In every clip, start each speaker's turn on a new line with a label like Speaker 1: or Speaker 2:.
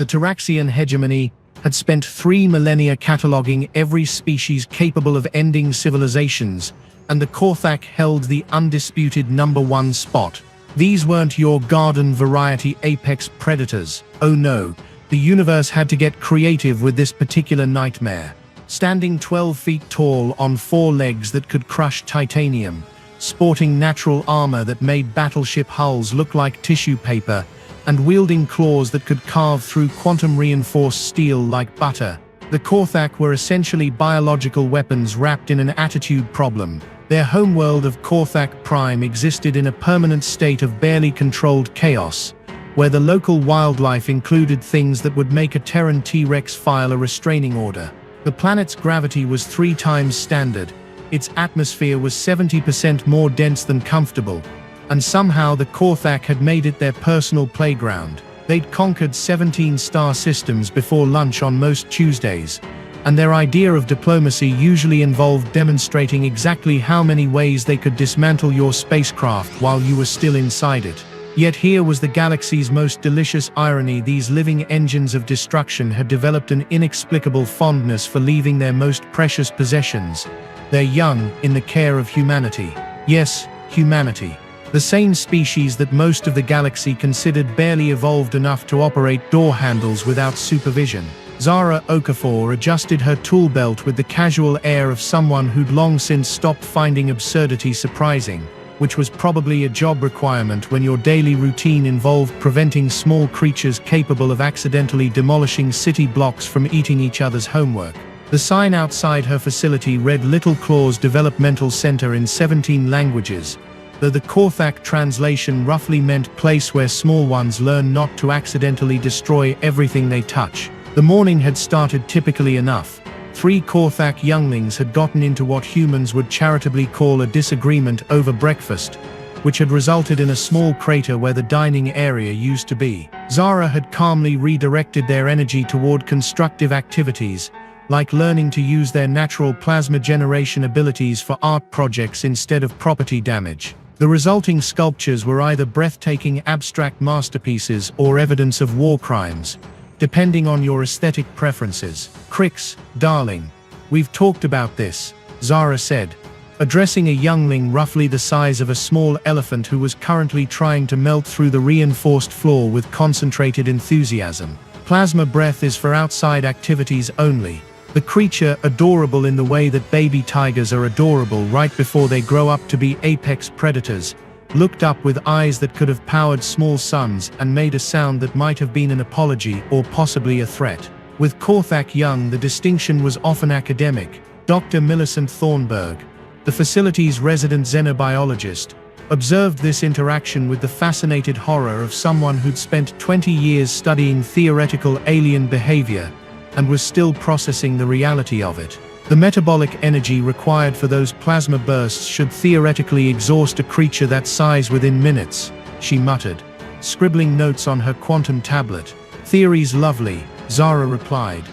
Speaker 1: The Taraxian hegemony had spent 3 millennia cataloging every species capable of ending civilizations, and the Korthak held the undisputed #1 spot. These weren't your garden variety apex predators. Oh no, the universe had to get creative with this particular nightmare. Standing 12 feet tall on 4 legs that could crush titanium, sporting natural armor that made battleship hulls look like tissue paper, and wielding claws that could carve through quantum-reinforced steel like butter, the Korthak were essentially biological weapons wrapped in an attitude problem. Their homeworld of Korthak Prime existed in a permanent state of barely controlled chaos, where the local wildlife included things that would make a Terran T-Rex file a restraining order. The planet's gravity was 3 times standard, its atmosphere was 70% more dense than comfortable, and somehow the Korthak had made it their personal playground. They'd conquered 17 star systems before lunch on most Tuesdays, and their idea of diplomacy usually involved demonstrating exactly how many ways they could dismantle your spacecraft while you were still inside it. Yet here was the galaxy's most delicious irony: these living engines of destruction had developed an inexplicable fondness for leaving their most precious possessions, their young, in the care of humanity. Yes, humanity. The same species that most of the galaxy considered barely evolved enough to operate door handles without supervision. Zara Okafor adjusted her tool belt with the casual air of someone who'd long since stopped finding absurdity surprising, which was probably a job requirement when your daily routine involved preventing small creatures capable of accidentally demolishing city blocks from eating each other's homework. The sign outside her facility read Little Claws Developmental Center in 17 languages, though the Korthak translation roughly meant place where small ones learn not to accidentally destroy everything they touch. The morning had started typically enough. 3 Korthak younglings had gotten into what humans would charitably call a disagreement over breakfast, which had resulted in a small crater where the dining area used to be. Zara had calmly redirected their energy toward constructive activities, like learning to use their natural plasma generation abilities for art projects instead of property damage. The resulting sculptures were either breathtaking abstract masterpieces or evidence of war crimes, depending on your aesthetic preferences. "Crix, darling, we've talked about this," Zara said, addressing a youngling roughly the size of a small elephant who was currently trying to melt through the reinforced floor with concentrated enthusiasm. "Plasma breath is for outside activities only." The creature, adorable in the way that baby tigers are adorable right before they grow up to be apex predators, looked up with eyes that could have powered small suns and made a sound that might have been an apology or possibly a threat. With Korthak young, the distinction was often academic. Dr. Millicent Thornburg, the facility's resident xenobiologist, observed this interaction with the fascinated horror of someone who'd spent 20 years studying theoretical alien behavior and was still processing the reality of it. The metabolic energy required for those plasma bursts should theoretically exhaust a creature that size within minutes, she muttered, scribbling notes on her quantum tablet. "Theory's lovely," Zara replied,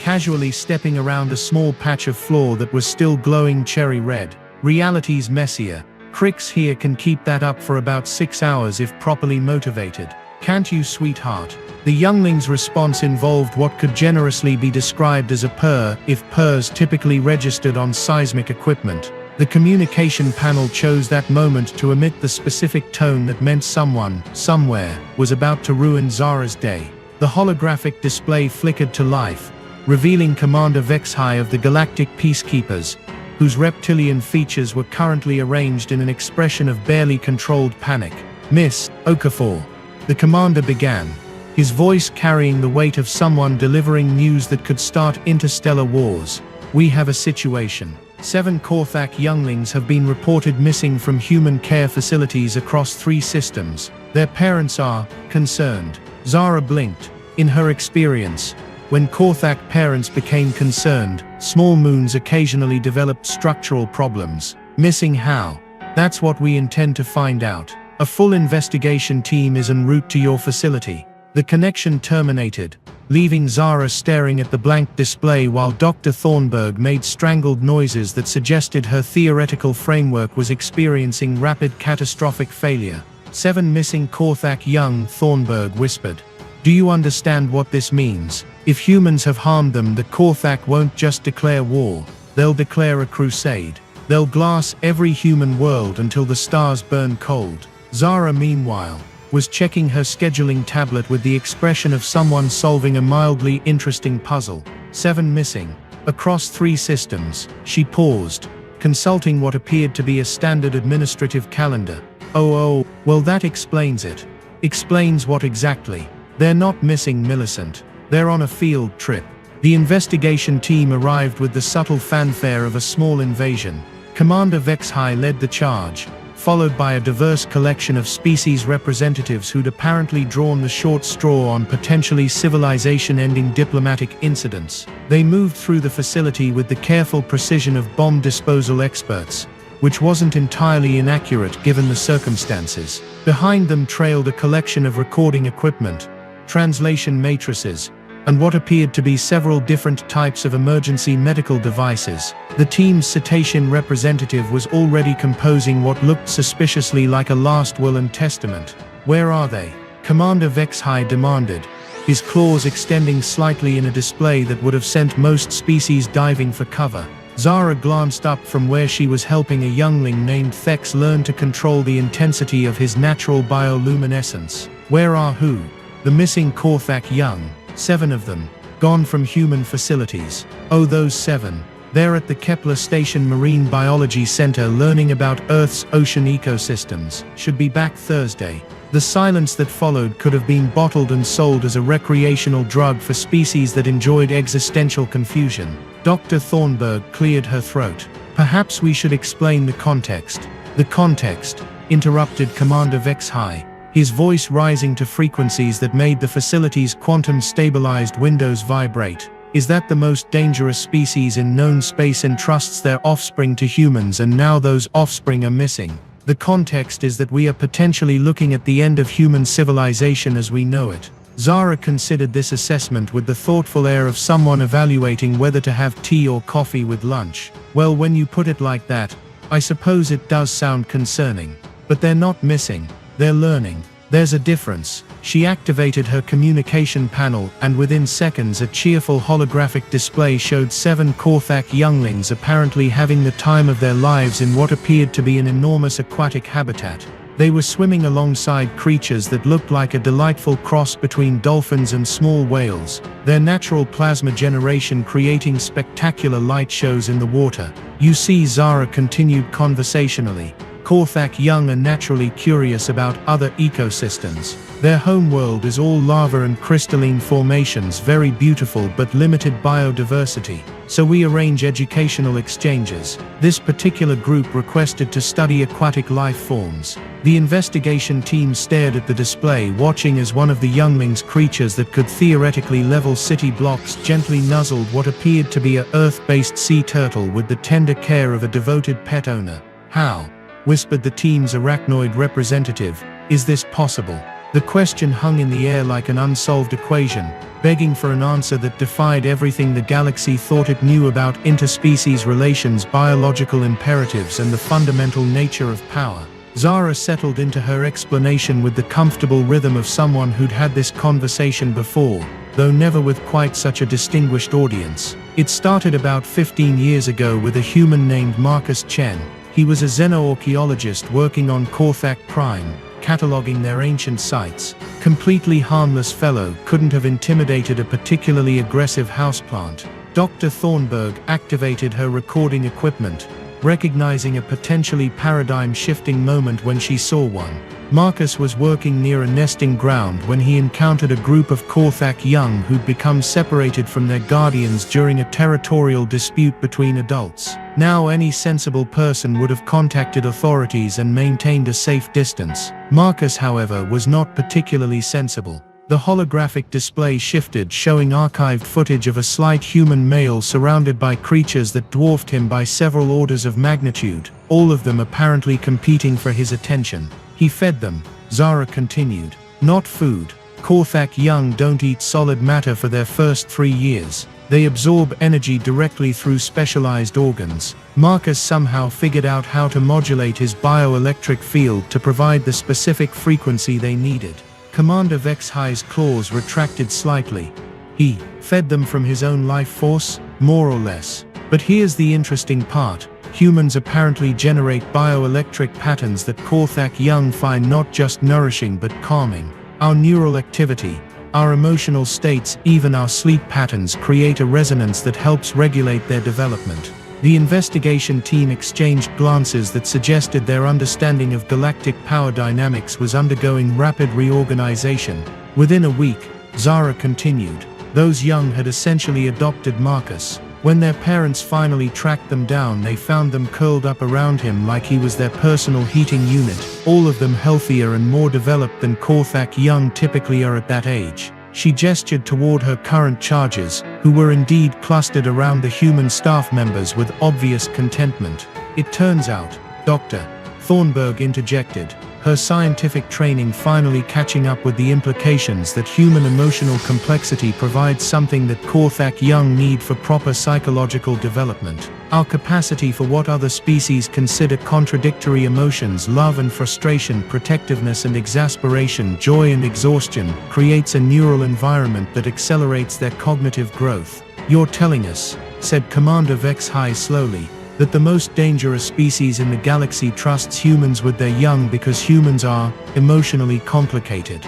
Speaker 1: casually stepping around a small patch of floor that was still glowing cherry red. "Reality's messier. Crix here can keep that up for about 6 hours if properly motivated. Can't you, sweetheart?" The youngling's response involved what could generously be described as a purr, if purrs typically registered on seismic equipment. The communication panel chose that moment to emit the specific tone that meant someone, somewhere, was about to ruin Zara's day. The holographic display flickered to life, revealing Commander Vexhai of the Galactic Peacekeepers, whose reptilian features were currently arranged in an expression of barely controlled panic. "Miss Okafor," the commander began, his voice carrying the weight of someone delivering news that could start interstellar wars. "We have a situation. 7 Korthak younglings have been reported missing from human care facilities across 3 systems. Their parents are concerned." Zara blinked. In her experience, when Korthak parents became concerned, small moons occasionally developed structural problems. "Missing how?" "That's what we intend to find out. A full investigation team is en route to your facility." The connection terminated, leaving Zara staring at the blank display while Dr. Thornburg made strangled noises that suggested her theoretical framework was experiencing rapid catastrophic failure. 7 missing Korthak young, Thornburg whispered. Do you understand what this means? If humans have harmed them, the Korthak won't just declare war, they'll declare a crusade. They'll glass every human world until the stars burn cold. Zara, meanwhile, was checking her scheduling tablet with the expression of someone solving a mildly interesting puzzle. 7 missing. Across 3 systems. She paused, consulting what appeared to be a standard administrative calendar. Oh, well, that explains it. Explains what exactly? They're not missing, Millicent. They're on a field trip. The investigation team arrived with the subtle fanfare of a small invasion. Commander Vexhai led the charge, followed by a diverse collection of species representatives who'd apparently drawn the short straw on potentially civilization-ending diplomatic incidents. They moved through the facility with the careful precision of bomb disposal experts, which wasn't entirely inaccurate given the circumstances. Behind them trailed a collection of recording equipment, translation matrices, and what appeared to be several different types of emergency medical devices. The team's cetacean representative was already composing what looked suspiciously like a last will and testament. Where are they? Commander Vexhai demanded, his claws extending slightly in a display that would have sent most species diving for cover. Zara glanced up from where she was helping a youngling named Thex learn to control the intensity of his natural bioluminescence. Where are who? The missing Korthak young. 7 of them, gone from human facilities. Oh, those 7. They're at the Kepler Station Marine Biology Center learning about Earth's ocean ecosystems. Should be back Thursday. The silence that followed could have been bottled and sold as a recreational drug for species that enjoyed existential confusion. Dr. Thornburg cleared her throat. Perhaps we should explain the context. The context, interrupted Commander Vexhai, his voice rising to frequencies that made the facility's quantum-stabilized windows vibrate, is that the most dangerous species in known space entrusts their offspring to humans, and now those offspring are missing. The context is that we are potentially looking at the end of human civilization as we know it. Zara considered this assessment with the thoughtful air of someone evaluating whether to have tea or coffee with lunch. Well, when you put it like that, I suppose it does sound concerning. But they're not missing. They're learning. There's a difference. She activated her communication panel, and within seconds a cheerful holographic display showed 7 Korthak younglings apparently having the time of their lives in what appeared to be an enormous aquatic habitat. They were swimming alongside creatures that looked like a delightful cross between dolphins and small whales, their natural plasma generation creating spectacular light shows in the water. You see, Zara continued conversationally, Korthak young are naturally curious about other ecosystems. Their homeworld is all lava and crystalline formations, very beautiful but limited biodiversity. So we arrange educational exchanges. This particular group requested to study aquatic life forms. The investigation team stared at the display, watching as one of the younglings' creatures that could theoretically level city blocks gently nuzzled what appeared to be a Earth-based sea turtle with the tender care of a devoted pet owner. How? Whispered the team's arachnoid representative. Is this possible? The question hung in the air like an unsolved equation, begging for an answer that defied everything the galaxy thought it knew about interspecies relations, biological imperatives, and the fundamental nature of power. Zara settled into her explanation with the comfortable rhythm of someone who'd had this conversation before, though never with quite such a distinguished audience. It started about 15 years ago with a human named Marcus Chen. He was a xenoarchaeologist working on Korthak Prime, cataloging their ancient sites. Completely harmless fellow, couldn't have intimidated a particularly aggressive houseplant. Dr. Thornburg activated her recording equipment, recognizing a potentially paradigm-shifting moment when she saw one. Marcus was working near a nesting ground when he encountered a group of Korthak young who'd become separated from their guardians during a territorial dispute between adults. Now any sensible person would have contacted authorities and maintained a safe distance. Marcus, however, was not particularly sensible. The holographic display shifted, showing archived footage of a slight human male surrounded by creatures that dwarfed him by several orders of magnitude, all of them apparently competing for his attention. He fed them, Zara continued. Not food. Korthak young don't eat solid matter for their first 3 years. They absorb energy directly through specialized organs. Marcus somehow figured out how to modulate his bioelectric field to provide the specific frequency they needed. Commander Vex-High's claws retracted slightly. He fed them from his own life force, more or less. But here's the interesting part. Humans apparently generate bioelectric patterns that Korthak young find not just nourishing but calming. Our neural activity, our emotional states, even our sleep patterns create a resonance that helps regulate their development. The investigation team exchanged glances that suggested their understanding of galactic power dynamics was undergoing rapid reorganization. Within a week, Zara continued, those young had essentially adopted Marcus. When their parents finally tracked them down, they found them curled up around him like he was their personal heating unit, all of them healthier and more developed than Korthak young typically are at that age. She gestured toward her current charges, who were indeed clustered around the human staff members with obvious contentment. It turns out, Dr. Thornburg interjected, her scientific training finally catching up with the implications that human emotional complexity provides something that Korthak young need for proper psychological development. Our capacity for what other species consider contradictory emotions, love and frustration, protectiveness and exasperation, joy and exhaustion, creates a neural environment that accelerates their cognitive growth. You're telling us, said Commander Vex-High slowly, that the most dangerous species in the galaxy trusts humans with their young because humans are emotionally complicated.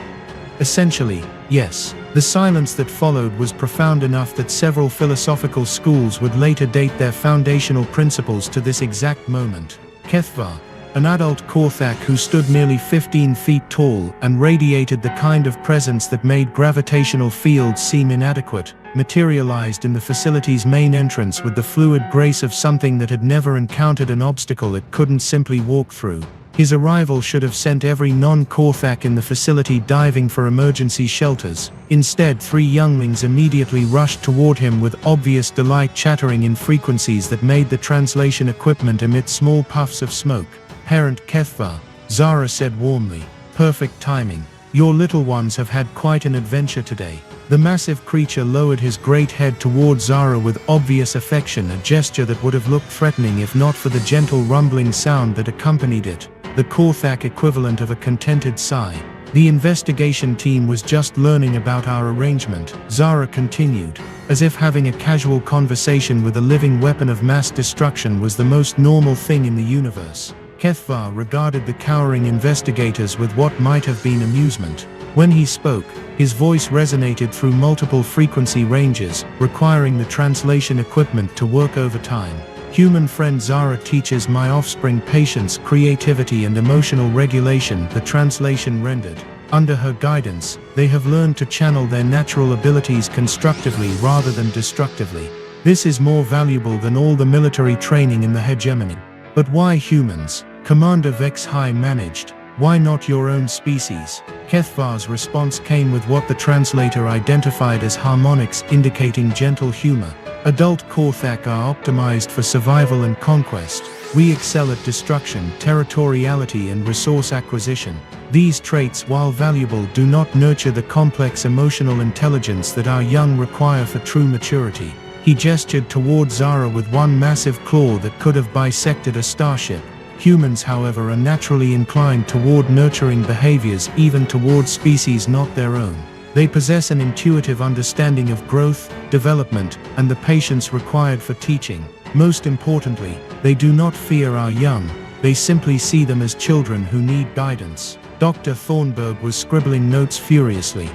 Speaker 1: Essentially, yes. The silence that followed was profound enough that several philosophical schools would later date their foundational principles to this exact moment. Kethvar, an adult Korthak who stood nearly 15 feet tall and radiated the kind of presence that made gravitational fields seem inadequate, materialized in the facility's main entrance with the fluid grace of something that had never encountered an obstacle it couldn't simply walk through. His arrival should have sent every non-Korthak in the facility diving for emergency shelters. Instead, three younglings immediately rushed toward him with obvious delight, chattering in frequencies that made the translation equipment emit small puffs of smoke. Parent Kethvar, Zara said warmly. Perfect timing. Your little ones have had quite an adventure today. The massive creature lowered his great head toward Zara with obvious affection, a gesture that would have looked threatening if not for the gentle rumbling sound that accompanied it, the Korthak equivalent of a contented sigh. The investigation team was just learning about our arrangement, Zara continued, as if having a casual conversation with a living weapon of mass destruction was the most normal thing in the universe. Kethvar regarded the cowering investigators with what might have been amusement. When he spoke, his voice resonated through multiple frequency ranges, requiring the translation equipment to work overtime. Human friend Zara teaches my offspring patience, creativity and emotional regulation, the translation rendered. Under her guidance, they have learned to channel their natural abilities constructively rather than destructively. This is more valuable than all the military training in the hegemony. But why humans? Commander Vex-High managed. Why not your own species? Kethvar's response came with what the translator identified as harmonics, indicating gentle humor. Adult Korthak are optimized for survival and conquest. We excel at destruction, territoriality and resource acquisition. These traits, while valuable, do not nurture the complex emotional intelligence that our young require for true maturity. He gestured toward Zara with one massive claw that could have bisected a starship. Humans, however, are naturally inclined toward nurturing behaviors, even toward species not their own. They possess an intuitive understanding of growth, development, and the patience required for teaching. Most importantly, they do not fear our young, they simply see them as children who need guidance. Dr. Thornburg was scribbling notes furiously.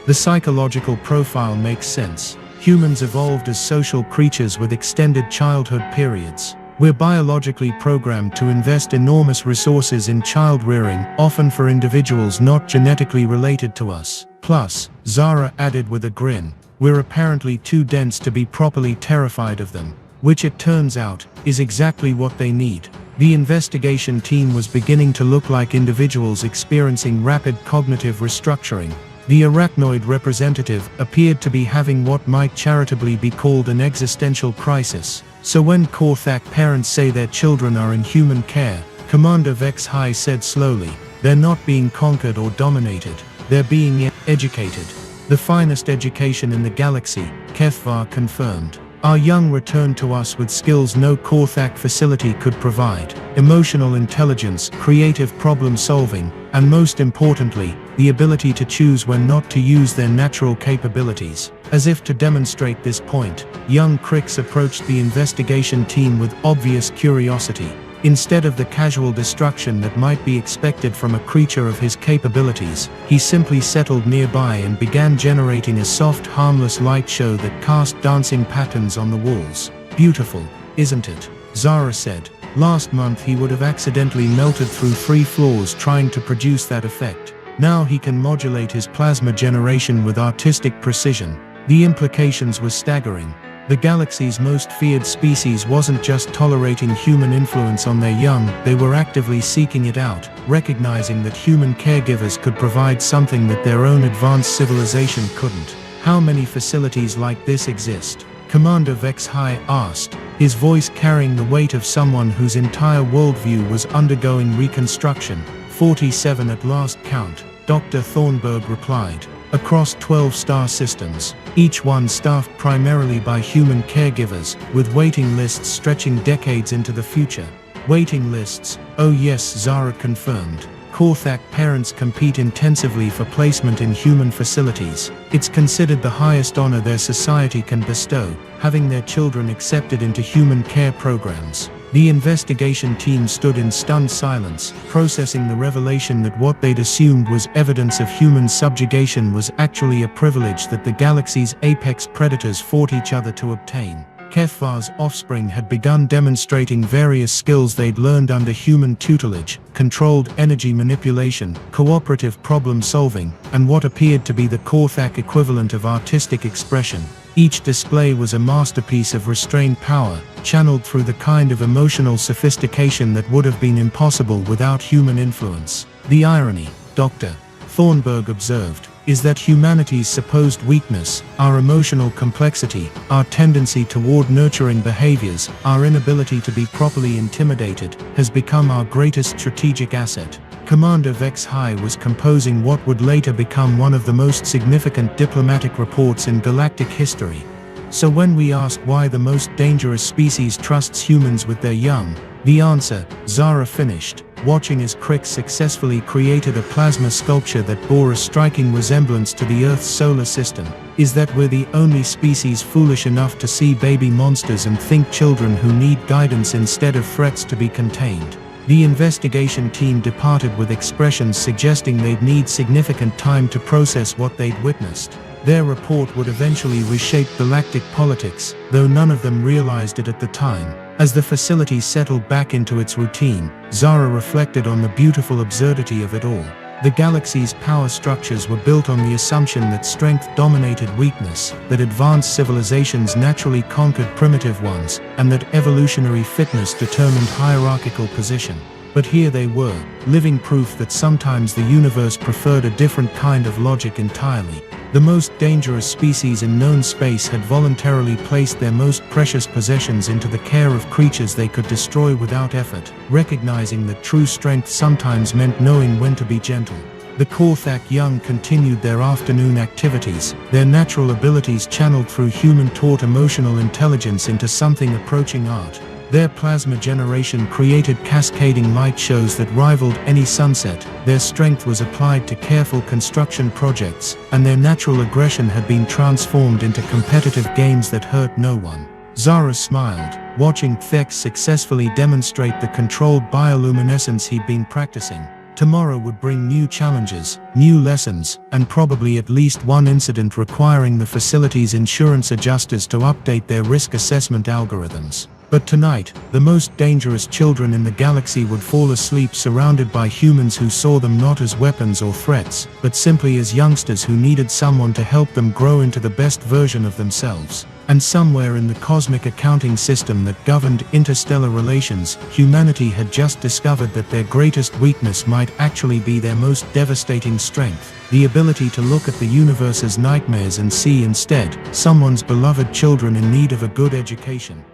Speaker 1: The psychological profile makes sense. Humans evolved as social creatures with extended childhood periods. We're biologically programmed to invest enormous resources in child rearing, often for individuals not genetically related to us. Plus, Zara added with a grin, we're apparently too dense to be properly terrified of them, which it turns out, is exactly what they need. The investigation team was beginning to look like individuals experiencing rapid cognitive restructuring. The arachnoid representative appeared to be having what might charitably be called an existential crisis. So when Korthak parents say their children are in human care, Commander Vex-High said slowly, they're not being conquered or dominated, they're being educated. The finest education in the galaxy, Kethvar confirmed. Our young returned to us with skills no Korthak facility could provide. Emotional intelligence, creative problem solving, and most importantly, the ability to choose when not to use their natural capabilities. As if to demonstrate this point, young Crix approached the investigation team with obvious curiosity. Instead of the casual destruction that might be expected from a creature of his capabilities, he simply settled nearby and began generating a soft, harmless light show that cast dancing patterns on the walls. "Beautiful, isn't it?" Zara said. Last month he would have accidentally melted through 3 floors trying to produce that effect. Now he can modulate his plasma generation with artistic precision. The implications were staggering. The galaxy's most feared species wasn't just tolerating human influence on their young, they were actively seeking it out, recognizing that human caregivers could provide something that their own advanced civilization couldn't. How many facilities like this exist? Commander Vex High asked, his voice carrying the weight of someone whose entire worldview was undergoing reconstruction. 47 at last count, Dr. Thornburg replied. Across 12 star systems, each one staffed primarily by human caregivers, with waiting lists stretching decades into the future. Waiting lists? Oh yes, Zara confirmed. Korthak parents compete intensively for placement in human facilities. It's considered the highest honor their society can bestow, having their children accepted into human care programs. The investigation team stood in stunned silence, processing the revelation that what they'd assumed was evidence of human subjugation was actually a privilege that the galaxy's apex predators fought each other to obtain. Kefvar's offspring had begun demonstrating various skills they'd learned under human tutelage: controlled energy manipulation, cooperative problem solving, and what appeared to be the Korthak equivalent of artistic expression. Each display was a masterpiece of restrained power, channeled through the kind of emotional sophistication that would have been impossible without human influence. The irony, Dr. Thornburg observed, is that humanity's supposed weakness, our emotional complexity, our tendency toward nurturing behaviors, our inability to be properly intimidated, has become our greatest strategic asset. Commander Vex High was composing what would later become one of the most significant diplomatic reports in galactic history. So when we ask why the most dangerous species trusts humans with their young, the answer, Zara finished, watching as Crix successfully created a plasma sculpture that bore a striking resemblance to the Earth's solar system, is that we're the only species foolish enough to see baby monsters and think children who need guidance instead of threats to be contained. The investigation team departed with expressions suggesting they'd need significant time to process what they'd witnessed. Their report would eventually reshape galactic politics, though none of them realized it at the time. As the facility settled back into its routine, Zara reflected on the beautiful absurdity of it all. The galaxy's power structures were built on the assumption that strength dominated weakness, that advanced civilizations naturally conquered primitive ones, and that evolutionary fitness determined hierarchical position. But here they were, living proof that sometimes the universe preferred a different kind of logic entirely. The most dangerous species in known space had voluntarily placed their most precious possessions into the care of creatures they could destroy without effort, recognizing that true strength sometimes meant knowing when to be gentle. The Korthak young continued their afternoon activities, their natural abilities channeled through human-taught emotional intelligence into something approaching art. Their plasma generation created cascading light shows that rivaled any sunset, their strength was applied to careful construction projects, and their natural aggression had been transformed into competitive games that hurt no one. Zara smiled, watching Vex successfully demonstrate the controlled bioluminescence he'd been practicing. Tomorrow would bring new challenges, new lessons, and probably at least one incident requiring the facility's insurance adjusters to update their risk assessment algorithms. But tonight, the most dangerous children in the galaxy would fall asleep surrounded by humans who saw them not as weapons or threats, but simply as youngsters who needed someone to help them grow into the best version of themselves. And somewhere in the cosmic accounting system that governed interstellar relations, humanity had just discovered that their greatest weakness might actually be their most devastating strength, the ability to look at the universe's nightmares and see instead someone's beloved children in need of a good education.